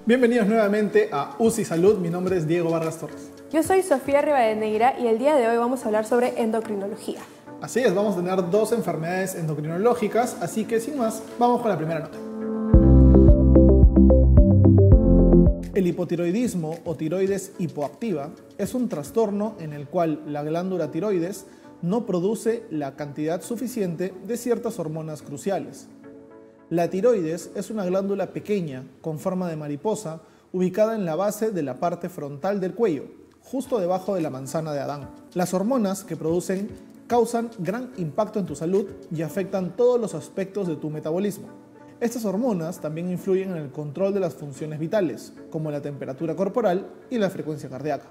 Bienvenidos nuevamente a UCI Salud, mi nombre es Diego Vargas Torres. Yo soy Sofía Rivadeneira y el día de hoy vamos a hablar sobre endocrinología. Así es, vamos a tener dos enfermedades endocrinológicas, así que sin más, vamos con la primera nota. El hipotiroidismo o tiroides hipoactiva es un trastorno en el cual la glándula tiroides no produce la cantidad suficiente de ciertas hormonas cruciales. La tiroides es una glándula pequeña con forma de mariposa ubicada en la base de la parte frontal del cuello, justo debajo de la manzana de Adán. Las hormonas que producen causan gran impacto en tu salud y afectan todos los aspectos de tu metabolismo. Estas hormonas también influyen en el control de las funciones vitales, como la temperatura corporal y la frecuencia cardíaca.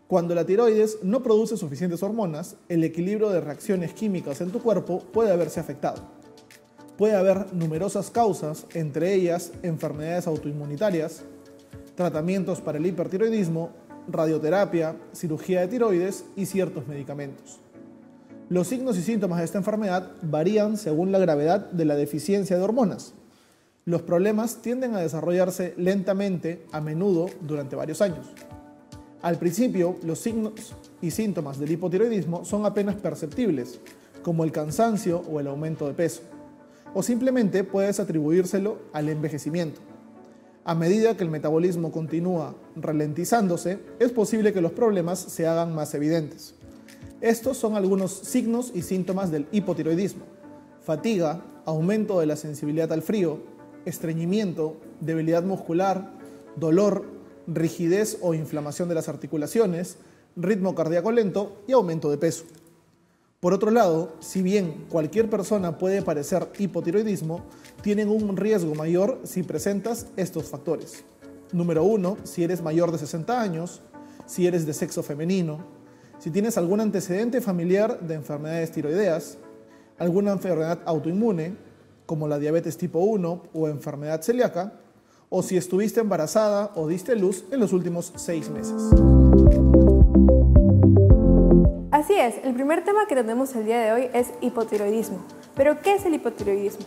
Cuando la tiroides no produce suficientes hormonas, el equilibrio de reacciones químicas en tu cuerpo puede verse afectado. Puede haber numerosas causas, entre ellas enfermedades autoinmunitarias, tratamientos para el hipertiroidismo, radioterapia, cirugía de tiroides y ciertos medicamentos. Los signos y síntomas de esta enfermedad varían según la gravedad de la deficiencia de hormonas. Los problemas tienden a desarrollarse lentamente, a menudo durante varios años. Al principio, los signos y síntomas del hipotiroidismo son apenas perceptibles, como el cansancio o el aumento de peso, o simplemente puedes atribuírselo al envejecimiento. A medida que el metabolismo continúa ralentizándose, es posible que los problemas se hagan más evidentes. Estos son algunos signos y síntomas del hipotiroidismo: fatiga, aumento de la sensibilidad al frío, estreñimiento, debilidad muscular, dolor, rigidez o inflamación de las articulaciones, ritmo cardíaco lento y aumento de peso. Por otro lado, si bien cualquier persona puede padecer hipotiroidismo, tienen un riesgo mayor si presentas estos factores. Número 1, si eres mayor de 60 años, si eres de sexo femenino, si tienes algún antecedente familiar de enfermedades tiroideas, alguna enfermedad autoinmune, como la diabetes tipo 1 o enfermedad celíaca, o si estuviste embarazada o diste luz en los últimos 6 meses. Así es, el primer tema que tenemos el día de hoy es hipotiroidismo. ¿Pero qué es el hipotiroidismo?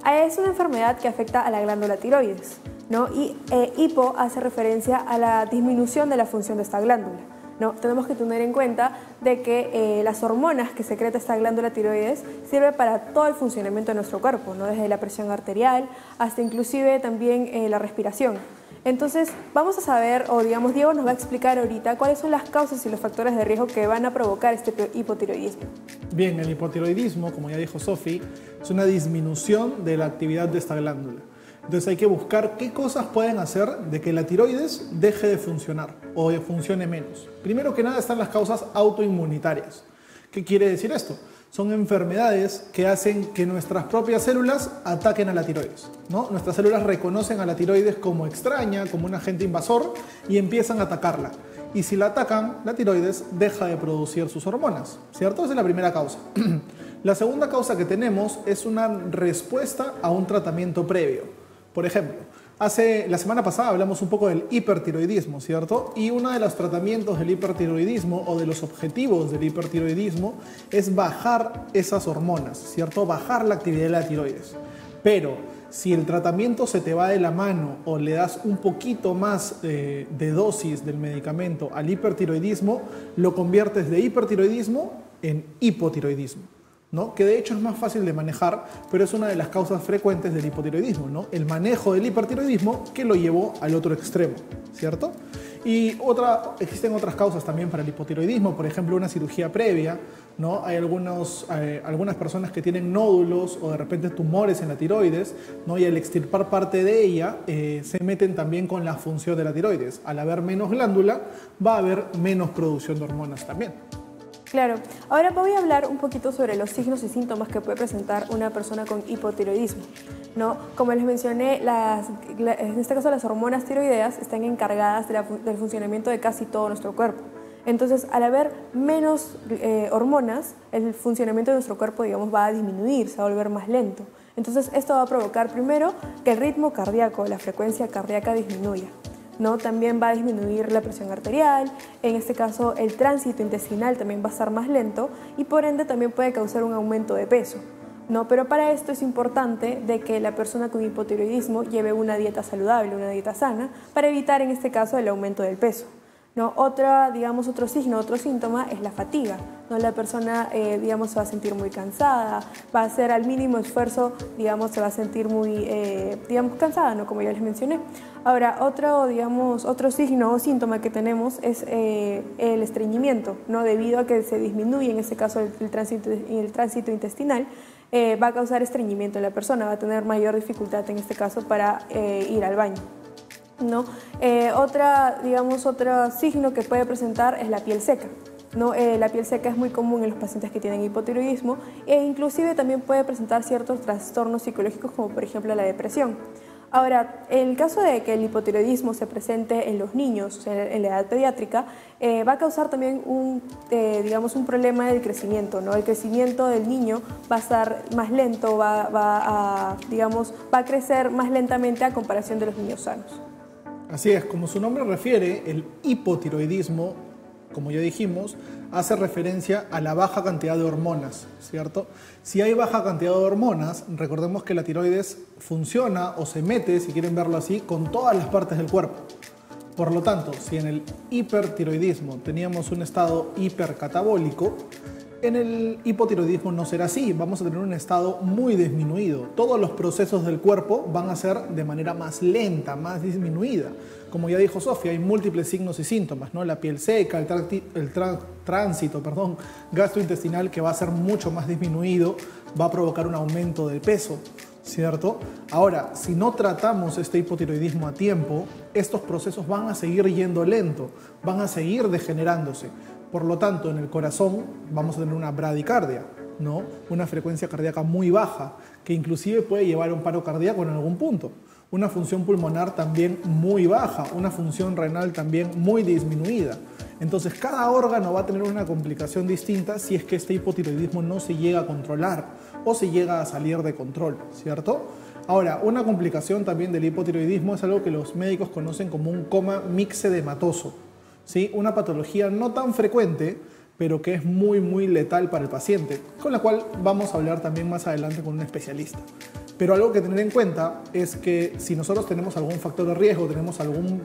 Es una enfermedad que afecta a la glándula tiroides, ¿no? Y hipo hace referencia a la disminución de la función de esta glándula, ¿no? Tenemos que tener en cuenta de que las hormonas que secreta esta glándula tiroides sirven para todo el funcionamiento de nuestro cuerpo, ¿no? Desde la presión arterial hasta inclusive también la respiración. Entonces vamos a saber, o digamos Diego nos va a explicar ahorita cuáles son las causas y los factores de riesgo que van a provocar este hipotiroidismo. Bien, el hipotiroidismo, como ya dijo Sofi, es una disminución de la actividad de esta glándula. Entonces hay que buscar qué cosas pueden hacer de que la tiroides deje de funcionar o funcione menos. Primero que nada están las causas autoinmunitarias. ¿Qué quiere decir esto? Son enfermedades que hacen que nuestras propias células ataquen a la tiroides, ¿no? Nuestras células reconocen a la tiroides como extraña, como un agente invasor y empiezan a atacarla. Y si la atacan, la tiroides deja de producir sus hormonas, ¿cierto? Esa es la primera causa. La segunda causa que tenemos es una respuesta a un tratamiento previo. Por ejemplo, la semana pasada hablamos un poco del hipertiroidismo, ¿cierto? Y uno de los tratamientos del hipertiroidismo o de los objetivos del hipertiroidismo es bajar esas hormonas, ¿cierto? Bajar la actividad de la tiroides. Pero si el tratamiento se te va de la mano o le das un poquito más de dosis del medicamento al hipertiroidismo, lo conviertes de hipertiroidismo en hipotiroidismo, ¿no? Que de hecho es más fácil de manejar, pero es una de las causas frecuentes del hipotiroidismo, ¿no? El manejo del hipertiroidismo que lo llevó al otro extremo, ¿cierto? Y existen otras causas también para el hipotiroidismo, por ejemplo una cirugía previa, ¿no? Hay algunas personas que tienen nódulos o de repente tumores en la tiroides, ¿no? Y al extirpar parte de ella se meten también con la función de la tiroides. Al haber menos glándula va a haber menos producción de hormonas también. Claro, ahora voy a hablar un poquito sobre los signos y síntomas que puede presentar una persona con hipotiroidismo, ¿no? Como les mencioné, en este caso las hormonas tiroideas están encargadas del funcionamiento de casi todo nuestro cuerpo. Entonces, al haber menos hormonas, el funcionamiento de nuestro cuerpo, digamos, va a disminuir, se va a volver más lento. Entonces, esto va a provocar primero que el ritmo cardíaco, la frecuencia cardíaca disminuya, ¿no? También va a disminuir la presión arterial, en este caso el tránsito intestinal también va a estar más lento y por ende también puede causar un aumento de peso. ¿no? Pero para esto es importante de que la persona con hipotiroidismo lleve una dieta saludable, una dieta sana, para evitar en este caso el aumento del peso, ¿no? Otro signo, otro síntoma es la fatiga, ¿no? La persona, se va a sentir muy cansada, va a hacer al mínimo esfuerzo, se va a sentir muy, cansada, ¿no? Como ya les mencioné. Ahora, otro signo o síntoma que tenemos es el estreñimiento, ¿no? Debido a que se disminuye, en este caso, el tránsito intestinal, va a causar estreñimiento en la persona, va a tener mayor dificultad en este caso para ir al baño, ¿no? Otro signo que puede presentar es la piel seca, ¿no? La piel seca es muy común en los pacientes que tienen hipotiroidismo e inclusive también puede presentar ciertos trastornos psicológicos como por ejemplo la depresión. Ahora, en el caso de que el hipotiroidismo se presente en los niños, en la edad pediátrica, va a causar también un problema del crecimiento, ¿no? El crecimiento del niño va a estar más lento, va a crecer más lentamente a comparación de los niños sanos. Así es, como su nombre refiere, el hipotiroidismo, como ya dijimos, hace referencia a la baja cantidad de hormonas, ¿cierto? Si hay baja cantidad de hormonas, recordemos que la tiroides funciona o se mete, si quieren verlo así, con todas las partes del cuerpo. Por lo tanto, si en el hipertiroidismo teníamos un estado hipercatabólico, en el hipotiroidismo no será así, vamos a tener un estado muy disminuido. Todos los procesos del cuerpo van a ser de manera más lenta, más disminuida. Como ya dijo Sofía, hay múltiples signos y síntomas, ¿no? La piel seca, el tránsito gastrointestinal que va a ser mucho más disminuido, va a provocar un aumento del peso, ¿cierto? Ahora, si no tratamos este hipotiroidismo a tiempo, estos procesos van a seguir yendo lento, van a seguir degenerándose. Por lo tanto, en el corazón vamos a tener una bradicardia, ¿no? Una frecuencia cardíaca muy baja, que inclusive puede llevar a un paro cardíaco en algún punto. Una función pulmonar también muy baja, una función renal también muy disminuida. Entonces, cada órgano va a tener una complicación distinta si es que este hipotiroidismo no se llega a controlar o se llega a salir de control, ¿cierto? Ahora, una complicación también del hipotiroidismo es algo que los médicos conocen como un coma mixedematoso, ¿sí? Una patología no tan frecuente, pero que es muy letal para el paciente, con la cual vamos a hablar también más adelante con un especialista. Pero algo que tener en cuenta es que si nosotros tenemos algún factor de riesgo, tenemos algún,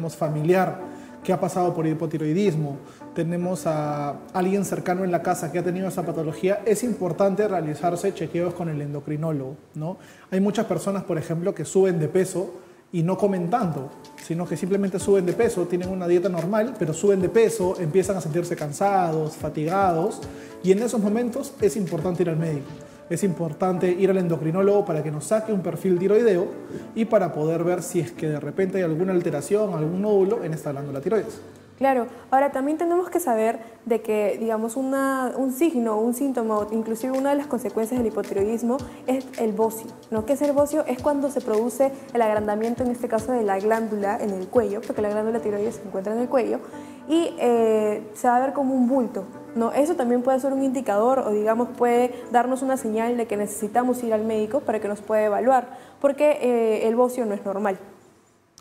familiar que ha pasado por hipotiroidismo, tenemos a alguien cercano en la casa que ha tenido esa patología, es importante realizarse chequeos con el endocrinólogo, ¿no? Hay muchas personas, por ejemplo, que suben de peso y no comen tanto, sino que simplemente suben de peso, tienen una dieta normal, pero suben de peso, empiezan a sentirse cansados, fatigados, y en esos momentos es importante ir al médico. Es importante ir al endocrinólogo para que nos saque un perfil tiroideo y para poder ver si es que de repente hay alguna alteración, algún nódulo en esta glándula tiroides. Claro, ahora también tenemos que saber de que, un signo, un síntoma, o inclusive una de las consecuencias del hipotiroidismo es el bocio, ¿no? ¿Qué es el bocio? Es cuando se produce el agrandamiento, en este caso de la glándula en el cuello, porque la glándula tiroides se encuentra en el cuello, y se va a ver como un bulto, ¿no? Eso también puede ser un indicador o puede darnos una señal de que necesitamos ir al médico para que nos pueda evaluar, porque el bocio no es normal.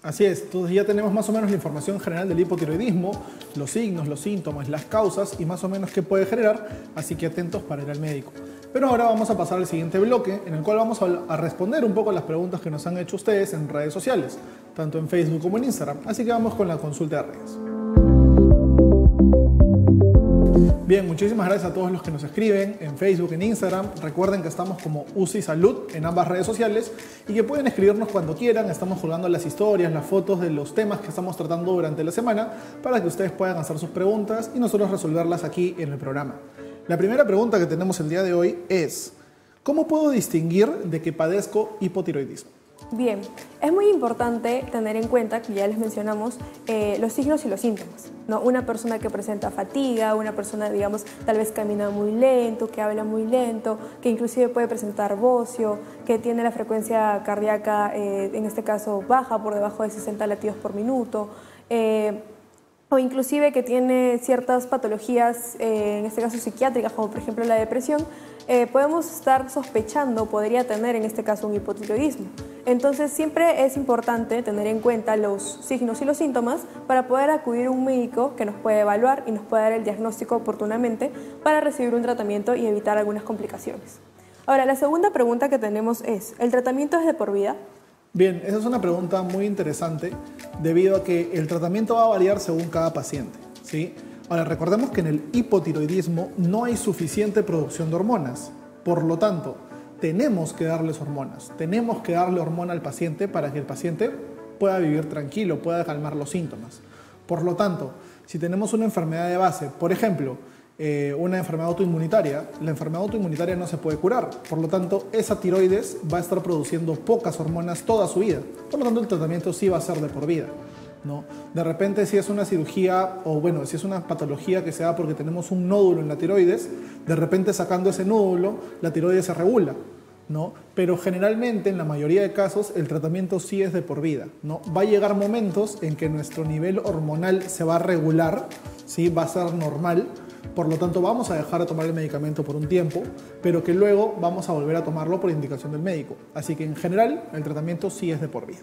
Así es, entonces ya tenemos más o menos la información general del hipotiroidismo, los signos, los síntomas, las causas y más o menos qué puede generar, así que atentos para ir al médico. Pero ahora vamos a pasar al siguiente bloque, en el cual vamos a responder un poco las preguntas que nos han hecho ustedes en redes sociales, tanto en Facebook como en Instagram, así que vamos con la consulta de redes. Bien, muchísimas gracias a todos los que nos escriben en Facebook, en Instagram. Recuerden que estamos como UCI Salud en ambas redes sociales y que pueden escribirnos cuando quieran. Estamos colgando las historias, las fotos de los temas que estamos tratando durante la semana para que ustedes puedan hacer sus preguntas y nosotros resolverlas aquí en el programa. La primera pregunta que tenemos el día de hoy es: ¿cómo puedo distinguir de que padezco hipotiroidismo? Bien, es muy importante tener en cuenta, que ya les mencionamos, los signos y los síntomas, ¿no? Una persona que presenta fatiga, una persona, tal vez camina muy lento, que habla muy lento, que inclusive puede presentar bocio, que tiene la frecuencia cardíaca, en este caso, baja, por debajo de 60 latidos por minuto, o inclusive que tiene ciertas patologías, en este caso psiquiátricas, como por ejemplo la depresión, podemos estar sospechando, podría tener en este caso un hipotiroidismo. Entonces siempre es importante tener en cuenta los signos y los síntomas para poder acudir a un médico que nos pueda evaluar y nos pueda dar el diagnóstico oportunamente para recibir un tratamiento y evitar algunas complicaciones. Ahora, la segunda pregunta que tenemos es, ¿el tratamiento es de por vida? Bien, esa es una pregunta muy interesante debido a que el tratamiento va a variar según cada paciente, ¿sí? Ahora, recordemos que en el hipotiroidismo no hay suficiente producción de hormonas. Por lo tanto, tenemos que darles hormonas. Tenemos que darle hormona al paciente para que el paciente pueda vivir tranquilo, pueda calmar los síntomas. Por lo tanto, si tenemos una enfermedad de base, por ejemplo, una enfermedad autoinmunitaria, la enfermedad autoinmunitaria no se puede curar. Por lo tanto, esa tiroides va a estar produciendo pocas hormonas toda su vida. Por lo tanto, el tratamiento sí va a ser de por vida, ¿no? De repente, si es una cirugía o bueno, si es una patología que se da porque tenemos un nódulo en la tiroides, de repente sacando ese nódulo, la tiroides se regula, ¿no? Pero generalmente, en la mayoría de casos, el tratamiento sí es de por vida, ¿no? Va a llegar momentos en que nuestro nivel hormonal se va a regular, ¿sí? Va a ser normal, por lo tanto vamos a dejar de tomar el medicamento por un tiempo, pero que luego vamos a volver a tomarlo por indicación del médico. Así que en general, el tratamiento sí es de por vida.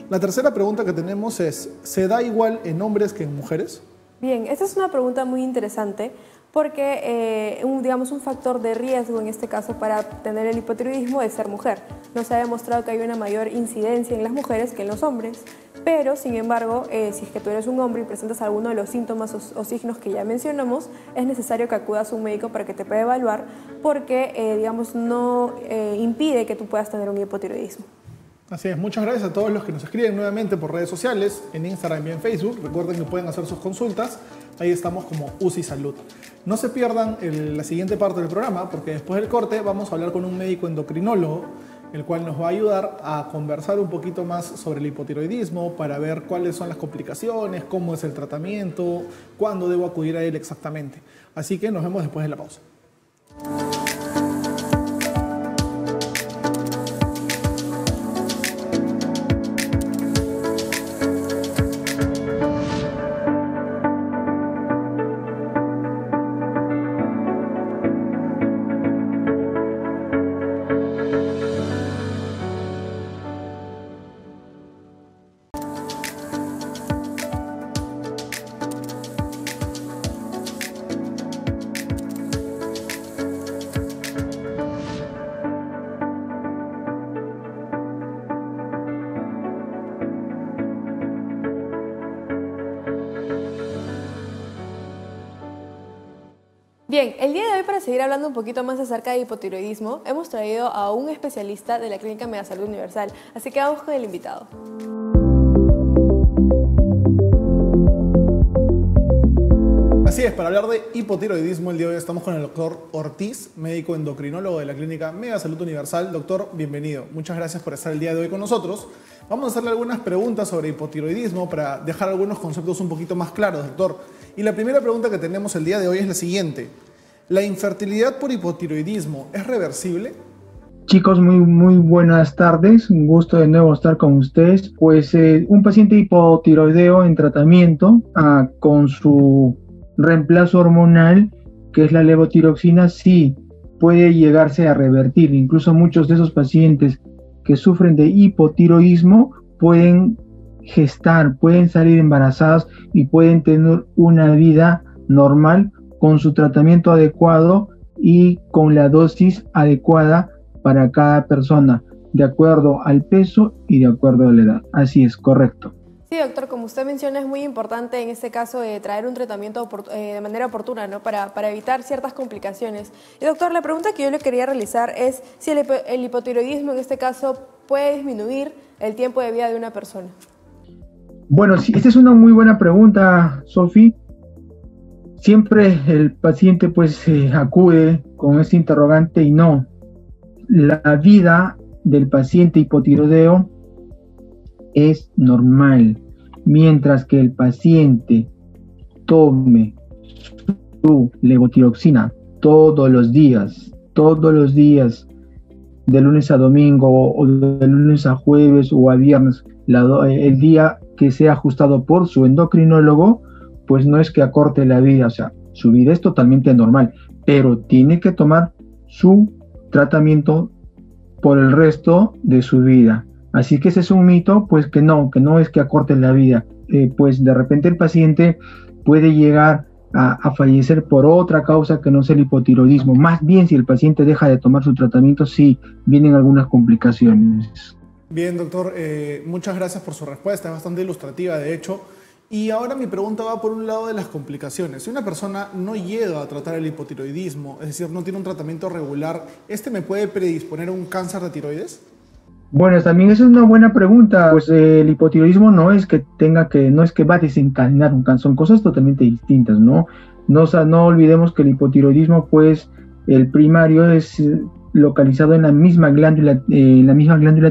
La tercera pregunta que tenemos es, ¿se da igual en hombres que en mujeres? Bien, esta es una pregunta muy interesante porque digamos, un factor de riesgo en este caso para tener el hipotiroidismo es ser mujer. No se ha demostrado que hay una mayor incidencia en las mujeres que en los hombres, pero sin embargo, si es que tú eres un hombre y presentas alguno de los síntomas o signos que ya mencionamos, es necesario que acudas a un médico para que te pueda evaluar porque, digamos, no impide que tú puedas tener un hipotiroidismo. Así es, muchas gracias a todos los que nos escriben nuevamente por redes sociales, en Instagram y en Facebook. Recuerden que pueden hacer sus consultas, ahí estamos como UCI Salud. No se pierdan la siguiente parte del programa, porque después del corte vamos a hablar con un médico endocrinólogo, el cual nos va a ayudar a conversar un poquito más sobre el hipotiroidismo, para ver cuáles son las complicaciones, cómo es el tratamiento, cuándo debo acudir a él exactamente. Así que nos vemos después de la pausa. Bien, el día de hoy, para seguir hablando un poquito más acerca de hipotiroidismo, hemos traído a un especialista de la Clínica Megasalud Universal, así que vamos con el invitado. Así es, para hablar de hipotiroidismo, el día de hoy estamos con el doctor Ortiz, médico endocrinólogo de la Clínica Megasalud Universal. Doctor, bienvenido. Muchas gracias por estar el día de hoy con nosotros. Vamos a hacerle algunas preguntas sobre hipotiroidismo para dejar algunos conceptos un poquito más claros, doctor. Y la primera pregunta que tenemos el día de hoy es la siguiente. ¿La infertilidad por hipotiroidismo es reversible? Chicos, muy buenas tardes. Un gusto de nuevo estar con ustedes. Pues un paciente hipotiroideo en tratamiento con su reemplazo hormonal, que es la levotiroxina, sí puede llegarse a revertir. Incluso muchos de esos pacientes que sufren de hipotiroidismo pueden gestar, pueden salir embarazadas y pueden tener una vida normal con su tratamiento adecuado y con la dosis adecuada para cada persona, de acuerdo al peso y de acuerdo a la edad. Así es, correcto. Sí, doctor, como usted menciona, es muy importante en este caso traer un tratamiento de manera oportuna, ¿no? para evitar ciertas complicaciones. Y doctor, la pregunta que yo le quería realizar es si el hipotiroidismo en este caso puede disminuir el tiempo de vida de una persona. Bueno, sí, esta es una muy buena pregunta, Sofi. Siempre el paciente pues acude con este interrogante y no. La vida del paciente hipotiroideo es normal, mientras que el paciente tome su levotiroxina todos los días, de lunes a domingo o de lunes a jueves o a viernes, el día que sea ajustado por su endocrinólogo, pues no es que acorte la vida, o sea, su vida es totalmente normal, pero tiene que tomar su tratamiento por el resto de su vida. Así que ese es un mito, pues que no es que acorte la vida. Pues de repente el paciente puede llegar a fallecer por otra causa que no sea el hipotiroidismo. Más bien, si el paciente deja de tomar su tratamiento, sí vienen algunas complicaciones. Bien, doctor, muchas gracias por su respuesta, es bastante ilustrativa, de hecho. Y ahora mi pregunta va por un lado de las complicaciones. Si una persona no llega a tratar el hipotiroidismo, es decir, no tiene un tratamiento regular, ¿este me puede predisponer a un cáncer de tiroides? Bueno, también esa es una buena pregunta. Pues el hipotiroidismo no es que no es que va a desencadenar un cáncer, son cosas totalmente distintas, ¿no? No olvidemos que el hipotiroidismo, pues, el primario es localizado en la misma glándula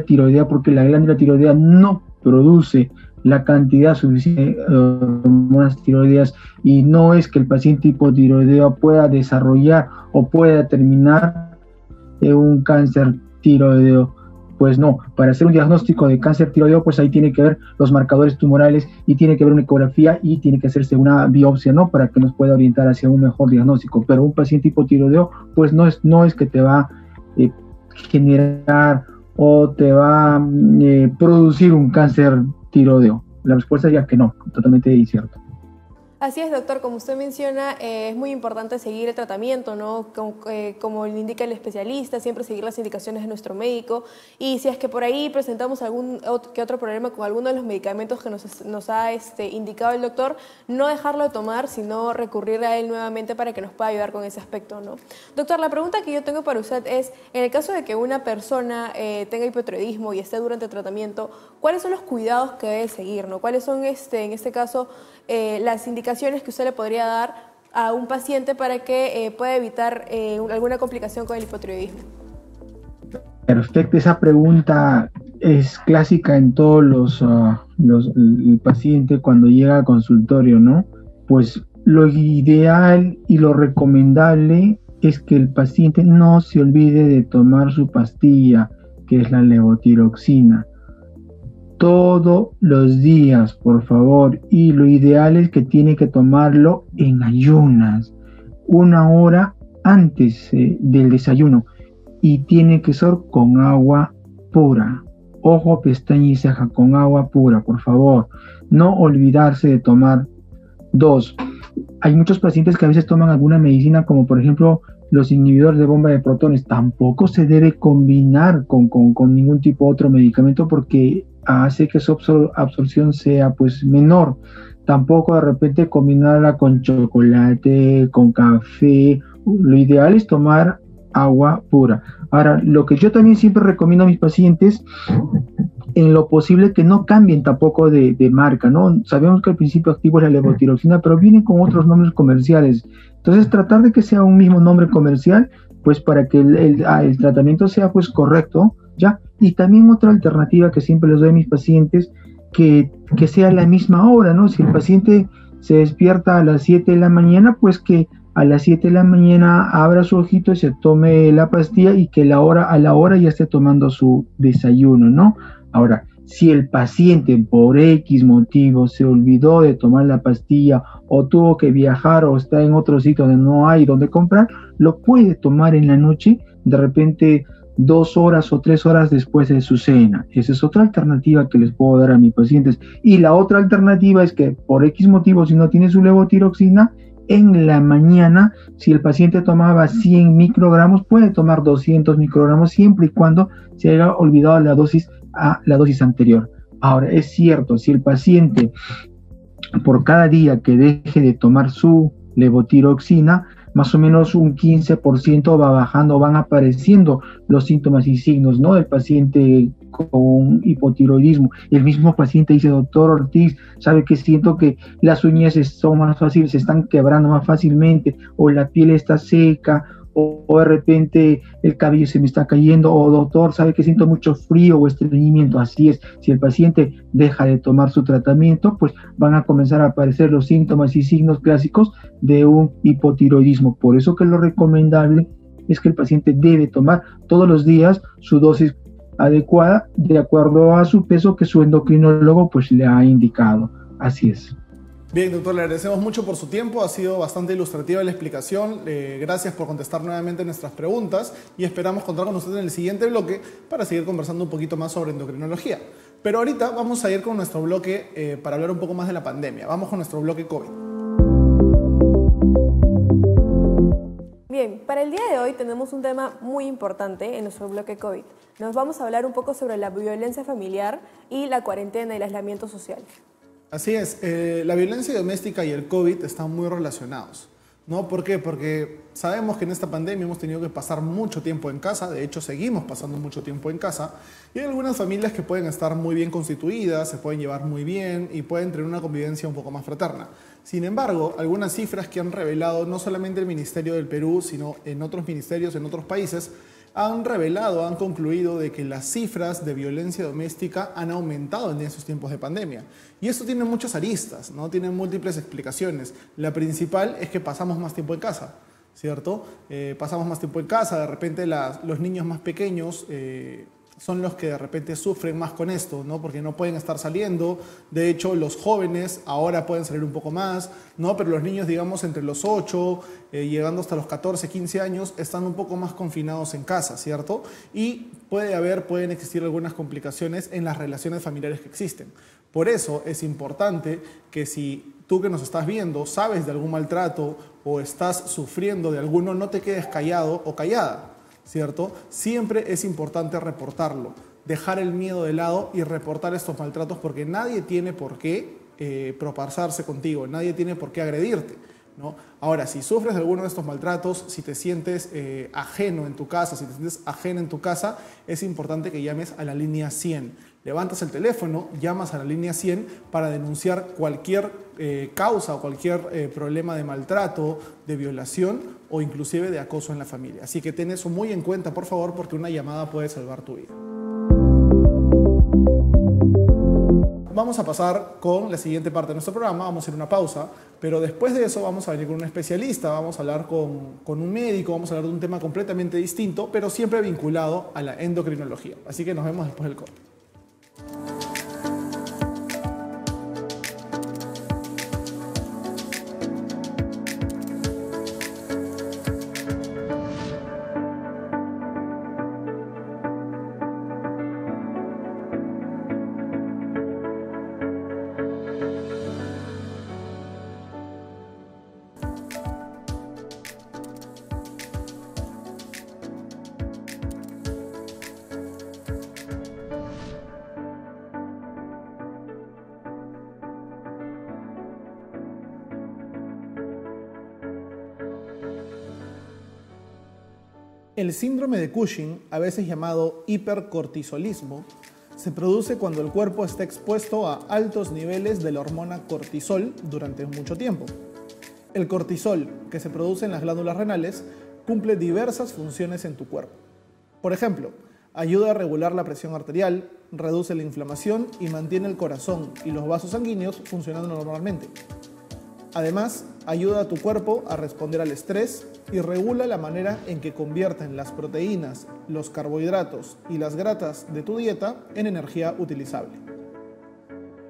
tiroidea, porque la glándula tiroidea no produce la cantidad suficiente de hormonas tiroideas, y no es que el paciente hipotiroideo pueda desarrollar o pueda terminar un cáncer tiroideo. Pues no, para hacer un diagnóstico de cáncer tiroideo, pues ahí tiene que ver los marcadores tumorales y tiene que ver una ecografía y tiene que hacerse una biopsia, ¿no? Para que nos pueda orientar hacia un mejor diagnóstico. Pero un paciente hipotiroideo, pues no es que te va a generar o te va a producir un cáncer tiroideo. La respuesta es que no, totalmente incierto. Así es, doctor, como usted menciona, es muy importante seguir el tratamiento, ¿no? Como le indica el especialista, siempre seguir las indicaciones de nuestro médico, y si es que por ahí presentamos algún que otro problema con alguno de los medicamentos que nos ha indicado el doctor, no dejarlo de tomar, sino recurrir a él nuevamente para que nos pueda ayudar con ese aspecto, ¿no? Doctor, la pregunta que yo tengo para usted es, en el caso de que una persona tenga hipotiroidismo y esté durante el tratamiento, ¿cuáles son los cuidados que debe seguir, ¿no? ¿Cuáles son, en este caso, las indicaciones que usted le podría dar a un paciente para que pueda evitar alguna complicación con el hipotiroidismo? Perfecto, esa pregunta es clásica en todos el paciente cuando llega al consultorio, ¿no? Pues lo ideal y lo recomendable es que el paciente no se olvide de tomar su pastilla, que es la levotiroxina, todos los días, por favor, y lo ideal es que tiene que tomarlo en ayunas, 1 hora antes del desayuno, y tiene que ser con agua pura. Ojo, pestaña y ceja, con agua pura, por favor. No olvidarse de tomar. 2. Hay muchos pacientes que a veces toman alguna medicina, como por ejemplo los inhibidores de bomba de protones. Tampoco se debe combinar con ningún tipo de otro medicamento, porque hace que su absorción sea pues menor. Tampoco de repente combinarla con chocolate, con café. Lo ideal es tomar agua pura. Ahora, lo que yo también siempre recomiendo a mis pacientes, en lo posible que no cambien tampoco de marca, ¿no? Sabemos que el principio activo es la levotiroxina, pero vienen con otros nombres comerciales. Entonces, tratar de que sea un mismo nombre comercial, pues para que el tratamiento sea pues correcto, ¿ya? Y también otra alternativa que siempre les doy a mis pacientes, que sea a la misma hora, ¿no? Si el paciente se despierta a las 7 de la mañana, pues que a las 7 de la mañana abra su ojito y se tome la pastilla, y que a la hora ya esté tomando su desayuno, ¿no? Ahora, si el paciente por X motivo se olvidó de tomar la pastilla, o tuvo que viajar, o está en otro sitio donde no hay donde comprar, lo puede tomar en la noche, de repente 2 horas o 3 horas después de su cena. Esa es otra alternativa que les puedo dar a mis pacientes. Y la otra alternativa es que por X motivo, si no tiene su levotiroxina, en la mañana, si el paciente tomaba 100 microgramos, puede tomar 200 microgramos, siempre y cuando se haya olvidado la dosis anterior. Ahora, es cierto, si el paciente por cada día que deje de tomar su levotiroxina, más o menos un 15% va bajando, van apareciendo los síntomas y signos, ¿no?, del paciente con hipotiroidismo. El mismo paciente dice: doctor Ortiz, ¿sabe qué? Siento que las uñas son más fáciles, se están quebrando más fácilmente, o la piel está seca, o de repente el cabello se me está cayendo, o doctor, ¿sabe que siento mucho frío o estreñimiento? Así es, si el paciente deja de tomar su tratamiento, pues van a comenzar a aparecer los síntomas y signos clásicos de un hipotiroidismo. Por eso que lo recomendable es que el paciente debe tomar todos los días su dosis adecuada, de acuerdo a su peso que su endocrinólogo pues le ha indicado. Así es. Bien, doctor, le agradecemos mucho por su tiempo, ha sido bastante ilustrativa la explicación, gracias por contestar nuevamente nuestras preguntas y esperamos contar con usted en el siguiente bloque para seguir conversando un poquito más sobre endocrinología. Pero ahorita vamos a ir con nuestro bloque para hablar un poco más de la pandemia. Vamos con nuestro bloque COVID. Bien, para el día de hoy tenemos un tema muy importante en nuestro bloque COVID. Nos vamos a hablar un poco sobre la violencia familiar y la cuarentena y el aislamiento social. Así es, la violencia doméstica y el COVID están muy relacionados, ¿no? ¿Por qué? Porque sabemos que en esta pandemia hemos tenido que pasar mucho tiempo en casa, de hecho seguimos pasando mucho tiempo en casa, y hay algunas familias que pueden estar muy bien constituidas, se pueden llevar muy bien y pueden tener una convivencia un poco más fraterna. Sin embargo, algunas cifras que han revelado no solamente el Ministerio del Perú, sino en otros ministerios, en otros países, han revelado, han concluido de que las cifras de violencia doméstica han aumentado en esos tiempos de pandemia. Y esto tiene muchas aristas, ¿no? Tiene múltiples explicaciones. La principal es que pasamos más tiempo en casa, ¿cierto? Pasamos más tiempo en casa, de repente los niños más pequeños son los que de repente sufren más con esto, ¿no? Porque no pueden estar saliendo. De hecho, los jóvenes ahora pueden salir un poco más, ¿no? Pero los niños, digamos, entre los 8, llegando hasta los 14, 15 años, están un poco más confinados en casa, ¿cierto? Y pueden existir algunas complicaciones en las relaciones familiares que existen. Por eso es importante que si tú que nos estás viendo sabes de algún maltrato o estás sufriendo de alguno, no te quedes callado o callada, ¿cierto? Siempre es importante reportarlo, dejar el miedo de lado y reportar estos maltratos, porque nadie tiene por qué propasarse contigo, nadie tiene por qué agredirte, ¿no? Ahora, si sufres de alguno de estos maltratos, si te sientes ajeno en tu casa, si te sientes ajena en tu casa, es importante que llames a la línea 100. Levantas el teléfono, llamas a la línea 100 para denunciar cualquier causa o cualquier problema de maltrato, de violación o inclusive de acoso en la familia. Así que ten eso muy en cuenta, por favor, porque una llamada puede salvar tu vida. Vamos a pasar con la siguiente parte de nuestro programa, vamos a hacer una pausa, pero después de eso vamos a venir con un especialista, vamos a hablar con un médico, vamos a hablar de un tema completamente distinto, pero siempre vinculado a la endocrinología. Así que nos vemos después del corte. El síndrome de Cushing, a veces llamado hipercortisolismo, se produce cuando el cuerpo está expuesto a altos niveles de la hormona cortisol durante mucho tiempo. El cortisol, que se produce en las glándulas renales, cumple diversas funciones en tu cuerpo. Por ejemplo, ayuda a regular la presión arterial, reduce la inflamación y mantiene el corazón y los vasos sanguíneos funcionando normalmente. Además, ayuda a tu cuerpo a responder al estrés y regula la manera en que convierten las proteínas, los carbohidratos y las grasas de tu dieta en energía utilizable.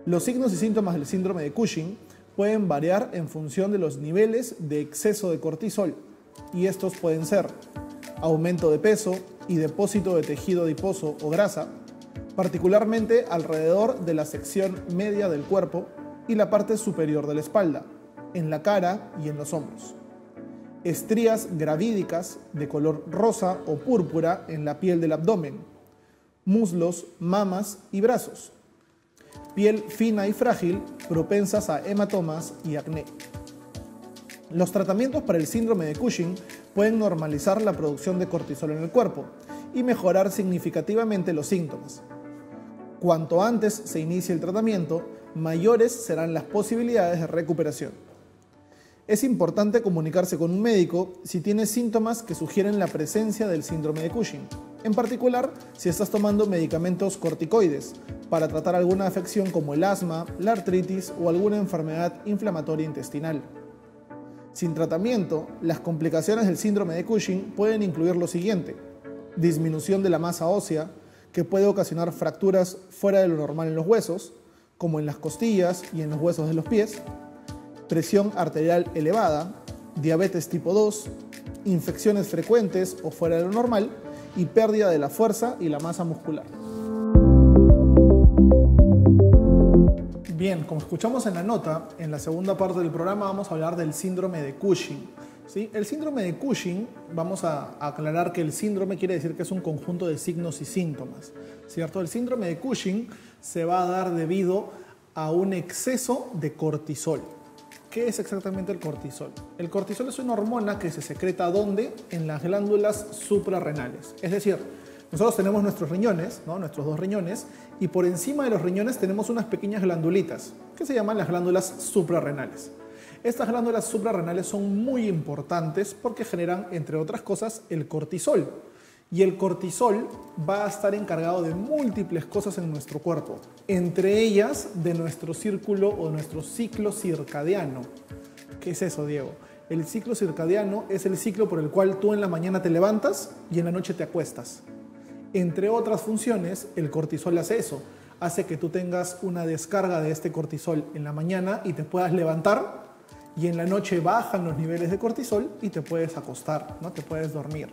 Los signos y síntomas del síndrome de Cushing pueden variar en función de los niveles de exceso de cortisol, y estos pueden ser aumento de peso y depósito de tejido adiposo o grasa, particularmente alrededor de la sección media del cuerpo y la parte superior de la espalda, en la cara y en los hombros. Estrías gravídicas de color rosa o púrpura en la piel del abdomen, muslos, mamas y brazos. Piel fina y frágil, propensas a hematomas y acné. Los tratamientos para el síndrome de Cushing pueden normalizar la producción de cortisol en el cuerpo y mejorar significativamente los síntomas. Cuanto antes se inicie el tratamiento, mayores serán las posibilidades de recuperación. Es importante comunicarse con un médico si tienes síntomas que sugieren la presencia del síndrome de Cushing, en particular si estás tomando medicamentos corticoides para tratar alguna afección como el asma, la artritis o alguna enfermedad inflamatoria intestinal. Sin tratamiento, las complicaciones del síndrome de Cushing pueden incluir lo siguiente: disminución de la masa ósea, que puede ocasionar fracturas fuera de lo normal en los huesos, como en las costillas y en los huesos de los pies, presión arterial elevada, diabetes tipo 2, infecciones frecuentes o fuera de lo normal y pérdida de la fuerza y la masa muscular. Bien, como escuchamos en la nota, en la segunda parte del programa vamos a hablar del síndrome de Cushing. ¿sí? El síndrome de Cushing, vamos a aclarar que el síndrome quiere decir que es un conjunto de signos y síntomas, ¿cierto? El síndrome de Cushing se va a dar debido a un exceso de cortisol. ¿Qué es exactamente el cortisol? El cortisol es una hormona que se secreta ¿dónde? En las glándulas suprarrenales. Es decir, nosotros tenemos nuestros riñones, ¿no? Nuestros 2 riñones, y por encima de los riñones tenemos unas pequeñas glandulitas que se llaman las glándulas suprarrenales. Estas glándulas suprarrenales son muy importantes porque generan, entre otras cosas, el cortisol. Y el cortisol va a estar encargado de múltiples cosas en nuestro cuerpo, entre ellas de nuestro círculo o nuestro ciclo circadiano. ¿Qué es eso, Diego? El ciclo circadiano es el ciclo por el cual tú en la mañana te levantas y en la noche te acuestas. Entre otras funciones, el cortisol hace eso. Hace que tú tengas una descarga de este cortisol en la mañana y te puedas levantar, y en la noche bajan los niveles de cortisol y te puedes acostar, ¿no? Te puedes dormir.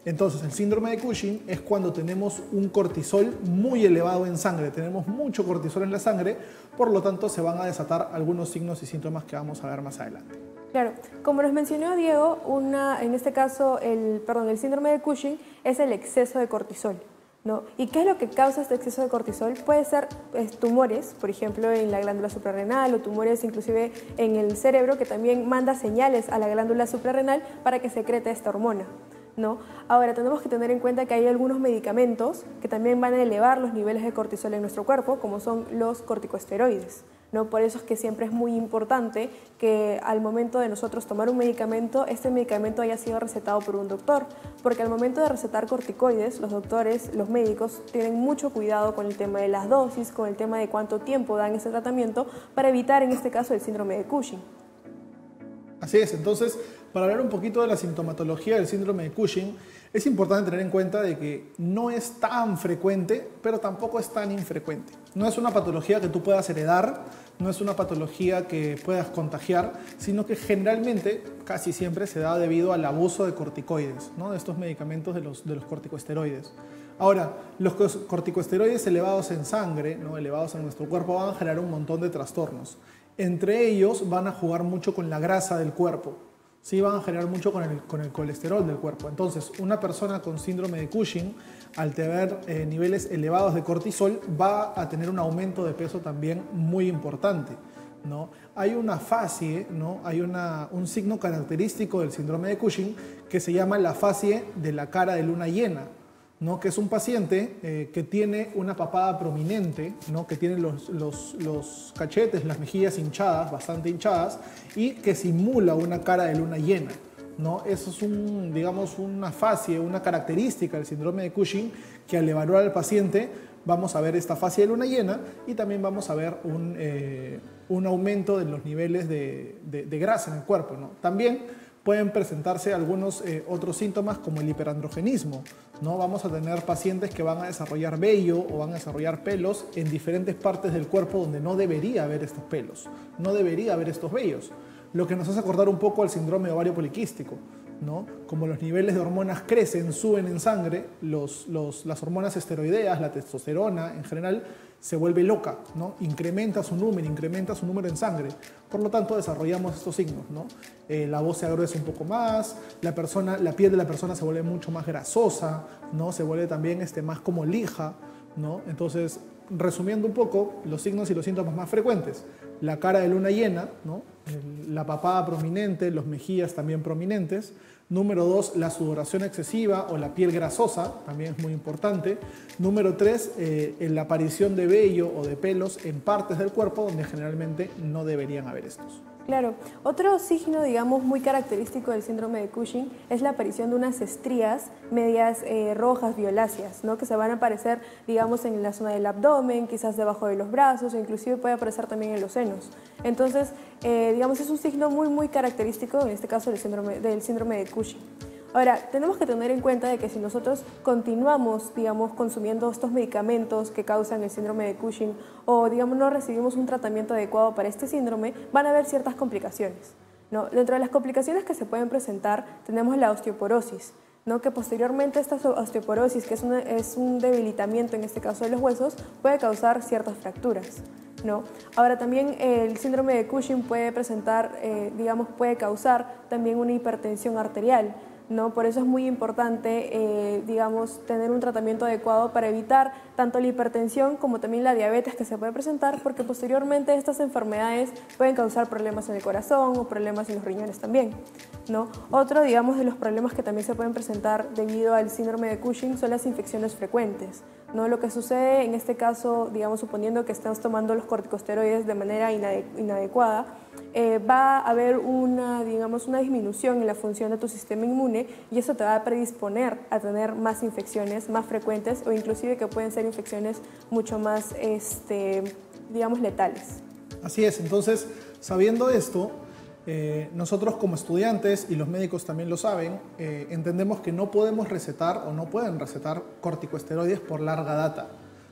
Entonces, el síndrome de Cushing es cuando tenemos un cortisol muy elevado en sangre, tenemos mucho cortisol en la sangre, por lo tanto se van a desatar algunos signos y síntomas que vamos a ver más adelante. Claro, como nos mencionó Diego, en este caso el síndrome de Cushing es el exceso de cortisol, ¿no? ¿Y qué es lo que causa este exceso de cortisol? Puede ser tumores, por ejemplo, en la glándula suprarrenal, o tumores inclusive en el cerebro, que también manda señales a la glándula suprarrenal para que secrete esta hormona, ¿no? Ahora, tenemos que tener en cuenta que hay algunos medicamentos que también van a elevar los niveles de cortisol en nuestro cuerpo, como son los corticosteroides, ¿no? Por eso es que siempre es muy importante que al momento de nosotros tomar un medicamento, este medicamento haya sido recetado por un doctor, porque al momento de recetar corticoides, los doctores, los médicos, tienen mucho cuidado con el tema de las dosis, con el tema de cuánto tiempo dan ese tratamiento, para evitar en este caso el síndrome de Cushing. Así es, entonces, para hablar un poquito de la sintomatología del síndrome de Cushing, es importante tener en cuenta de que no es tan frecuente, pero tampoco es tan infrecuente. No es una patología que tú puedas heredar, no es una patología que puedas contagiar, sino que generalmente, casi siempre, se da debido al abuso de corticoides, ¿no? De estos medicamentos de los corticosteroides. Ahora, los corticosteroides elevados en sangre, ¿no? Elevados en nuestro cuerpo, van a generar un montón de trastornos. Entre ellos van a jugar mucho con la grasa del cuerpo. Sí, van a generar mucho con el colesterol del cuerpo. Entonces, una persona con síndrome de Cushing, al tener niveles elevados de cortisol, va a tener un aumento de peso también muy importante, ¿no? Hay una facie, ¿no? Hay un signo característico del síndrome de Cushing que se llama la facie de la cara de luna llena, ¿no? Que es un paciente que tiene una papada prominente, ¿no? Que tiene los cachetes, las mejillas hinchadas, bastante hinchadas, y que simula una cara de luna llena, ¿no? Eso es digamos, una facie, una característica del síndrome de Cushing, que al evaluar al paciente vamos a ver esta facie de luna llena y también vamos a ver un aumento de los niveles de grasa en el cuerpo, ¿no? También pueden presentarse algunos otros síntomas como el hiperandrogenismo, ¿no? Vamos a tener pacientes que van a desarrollar vello o van a desarrollar pelos en diferentes partes del cuerpo donde no debería haber estos pelos, no debería haber estos vellos, lo que nos hace acordar un poco al síndrome de ovario poliquístico, ¿no? Como los niveles de hormonas crecen, suben en sangre, las hormonas esteroideas, la testosterona en general, se vuelve loca, ¿no? Incrementa su número en sangre. Por lo tanto, desarrollamos estos signos, ¿no? La voz se agruesa un poco más, la piel de la persona se vuelve mucho más grasosa, ¿no? Se vuelve también más como lija, ¿no? Entonces, resumiendo un poco, los signos y los síntomas más frecuentes: la cara de luna llena, ¿no? La papada prominente, los mejillas también prominentes. Número 2, la sudoración excesiva o la piel grasosa, también es muy importante. Número 3, la aparición de vello o de pelos en partes del cuerpo donde generalmente no deberían haber estos. Claro, otro signo, digamos, muy característico del síndrome de Cushing es la aparición de unas estrías medias rojas, violáceas, ¿no? Que se van a aparecer, digamos, en la zona del abdomen, quizás debajo de los brazos, o inclusive puede aparecer también en los senos. Entonces, digamos, es un signo muy característico, en este caso, del síndrome de Cushing. Ahora, tenemos que tener en cuenta de que si nosotros continuamos, digamos, consumiendo estos medicamentos que causan el síndrome de Cushing o, digamos, no recibimos un tratamiento adecuado para este síndrome, van a haber ciertas complicaciones, ¿no? Dentro de las complicaciones que se pueden presentar tenemos la osteoporosis, ¿no? Que posteriormente esta osteoporosis, que es un debilitamiento en este caso de los huesos, puede causar ciertas fracturas, ¿no? Ahora también el síndrome de Cushing puede presentar, puede causar también una hipertensión arterial, ¿no? Por eso es muy importante, tener un tratamiento adecuado para evitar tanto la hipertensión como también la diabetes que se puede presentar, porque posteriormente estas enfermedades pueden causar problemas en el corazón o problemas en los riñones también, ¿no? Otro, de los problemas que también se pueden presentar debido al síndrome de Cushing son las infecciones frecuentes, ¿no? Lo que sucede en este caso, suponiendo que estás tomando los corticosteroides de manera inadecuada, va a haber una disminución en la función de tu sistema inmune y eso te va a predisponer a tener más infecciones más frecuentes o inclusive que pueden ser infecciones mucho más, letales. Así es, entonces, sabiendo esto, nosotros como estudiantes, y los médicos también lo saben, entendemos que no podemos recetar o no pueden recetar corticosteroides por larga data.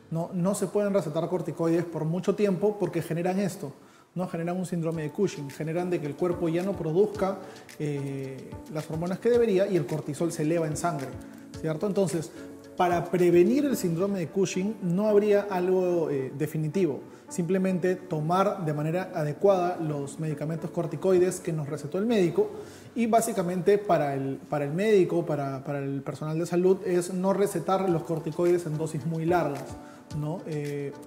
No se pueden recetar corticoides por mucho tiempo porque generan esto, ¿no? Generan un síndrome de Cushing, generan de que el cuerpo ya no produzca las hormonas que debería y el cortisol se eleva en sangre, ¿cierto? Entonces, para prevenir el síndrome de Cushing no habría algo definitivo. Simplemente tomar de manera adecuada los medicamentos corticoides que nos recetó el médico y básicamente para el médico, para el personal de salud, es no recetar los corticoides en dosis muy largas, ¿no?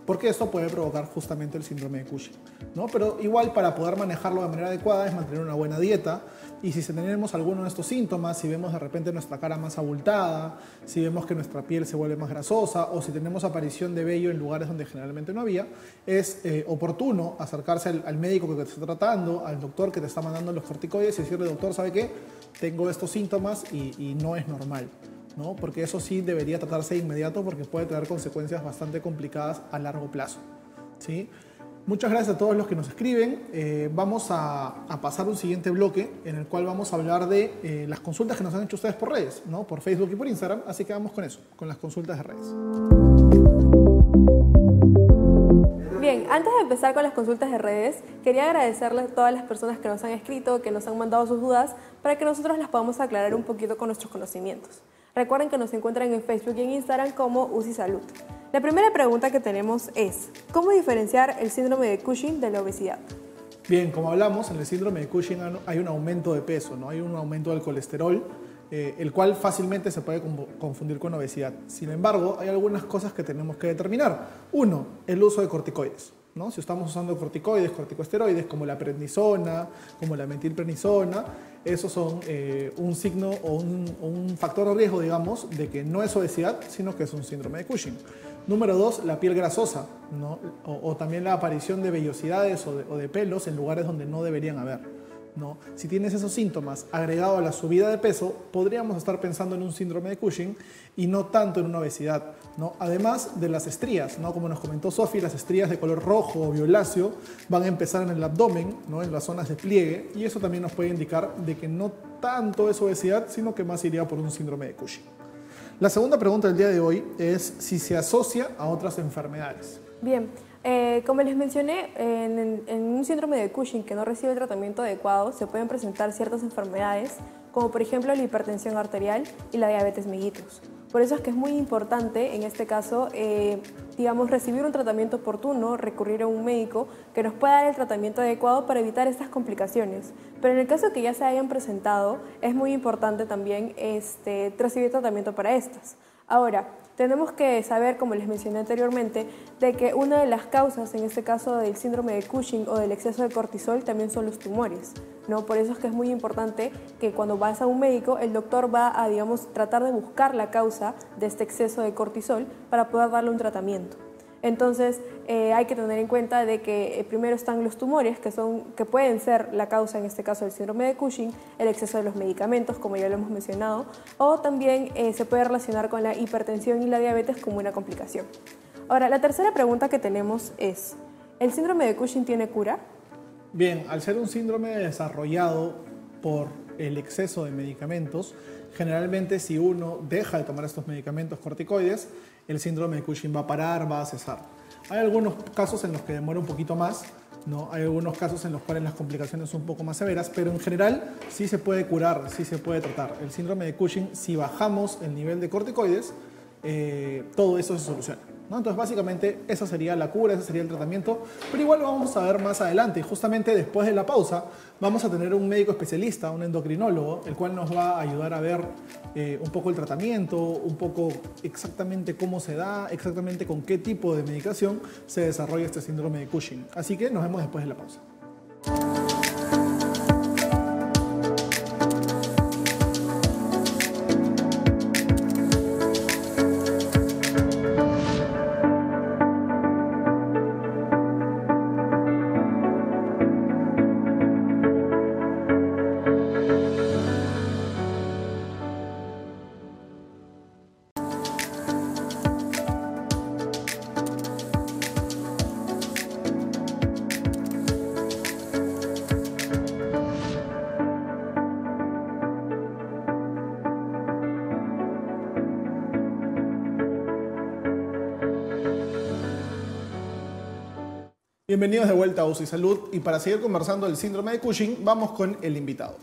Porque esto puede provocar justamente el síndrome de Cushing, ¿no? Pero igual para poder manejarlo de manera adecuada es mantener una buena dieta y si tenemos alguno de estos síntomas, si vemos de repente nuestra cara más abultada, si vemos que nuestra piel se vuelve más grasosa o si tenemos aparición de vello en lugares donde generalmente no había, es oportuno acercarse al médico que te está tratando, al doctor que te está mandando los corticoides y decirle, doctor, ¿sabe qué? Tengo estos síntomas y no es normal, ¿no? Porque eso sí debería tratarse de inmediato porque puede tener consecuencias bastante complicadas a largo plazo, ¿sí? Muchas gracias a todos los que nos escriben. Vamos a pasar a un siguiente bloque en el cual vamos a hablar de las consultas que nos han hecho ustedes por redes, ¿no? Por Facebook y por Instagram, así que vamos con eso, con las consultas de redes. Bien, antes de empezar con las consultas de redes, quería agradecerles a todas las personas que nos han escrito, que nos han mandado sus dudas, para que nosotros las podamos aclarar un poquito con nuestros conocimientos. Recuerden que nos encuentran en Facebook y en Instagram como UCI Salud. La primera pregunta que tenemos es, ¿cómo diferenciar el síndrome de Cushing de la obesidad? Bien, como hablamos, en el síndrome de Cushing hay un aumento de peso, ¿no? Hay un aumento del colesterol, el cual fácilmente se puede confundir con obesidad. Sin embargo, hay algunas cosas que tenemos que determinar. Uno, el uso de corticoides, ¿no? Si estamos usando corticoides, corticosteroides, como la prednisona, como la metilprednisona, esos son un signo o un factor de riesgo, digamos, de que no es obesidad, sino que es un síndrome de Cushing. Número 2, la piel grasosa, ¿no? O también la aparición de vellosidades o de pelos en lugares donde no deberían haber, ¿no? Si tienes esos síntomas agregado a la subida de peso, podríamos estar pensando en un síndrome de Cushing y no tanto en una obesidad, ¿no? Además de las estrías, ¿no? Como nos comentó Sofi, las estrías de color rojo o violáceo van a empezar en el abdomen, ¿no? En las zonas de pliegue, y eso también nos puede indicar de que no tanto es obesidad, sino que más iría por un síndrome de Cushing. La segunda pregunta del día de hoy es si se asocia a otras enfermedades. Bien, como les mencioné, en un síndrome de Cushing que no recibe el tratamiento adecuado se pueden presentar ciertas enfermedades, como por ejemplo la hipertensión arterial y la diabetes mellitus. Por eso es que es muy importante, en este caso, recibir un tratamiento oportuno, recurrir a un médico que nos pueda dar el tratamiento adecuado para evitar estas complicaciones. Pero en el caso que ya se hayan presentado, es muy importante también recibir tratamiento para estas. Ahora, tenemos que saber, como les mencioné anteriormente, de que una de las causas, en este caso del síndrome de Cushing o del exceso de cortisol, también son los tumores, ¿no? Por eso es que es muy importante que cuando vas a un médico, el doctor va a, tratar de buscar la causa de este exceso de cortisol para poder darle un tratamiento. Entonces, hay que tener en cuenta de que primero están los tumores, que pueden ser la causa, en este caso, del síndrome de Cushing, el exceso de los medicamentos, como ya lo hemos mencionado, o también se puede relacionar con la hipertensión y la diabetes como una complicación. Ahora, la tercera pregunta que tenemos es, ¿el síndrome de Cushing tiene cura? Bien, al ser un síndrome desarrollado por el exceso de medicamentos, generalmente si uno deja de tomar estos medicamentos corticoides, el síndrome de Cushing va a parar, va a cesar. Hay algunos casos en los que demora un poquito más, ¿no? Hay algunos casos en los cuales las complicaciones son un poco más severas, pero en general sí se puede curar, sí se puede tratar. El síndrome de Cushing, si bajamos el nivel de corticoides, todo eso se soluciona. ¿no? Entonces, básicamente, esa sería la cura, ese sería el tratamiento, pero igual lo vamos a ver más adelante. Y justamente después de la pausa, vamos a tener un médico especialista, un endocrinólogo, el cual nos va a ayudar a ver un poco el tratamiento, un poco exactamente cómo se da, exactamente con qué tipo de medicación se desarrolla este síndrome de Cushing. Así que nos vemos después de la pausa. Bienvenidos de vuelta a UCI Salud y para seguir conversando del síndrome de Cushing, vamos con el invitado.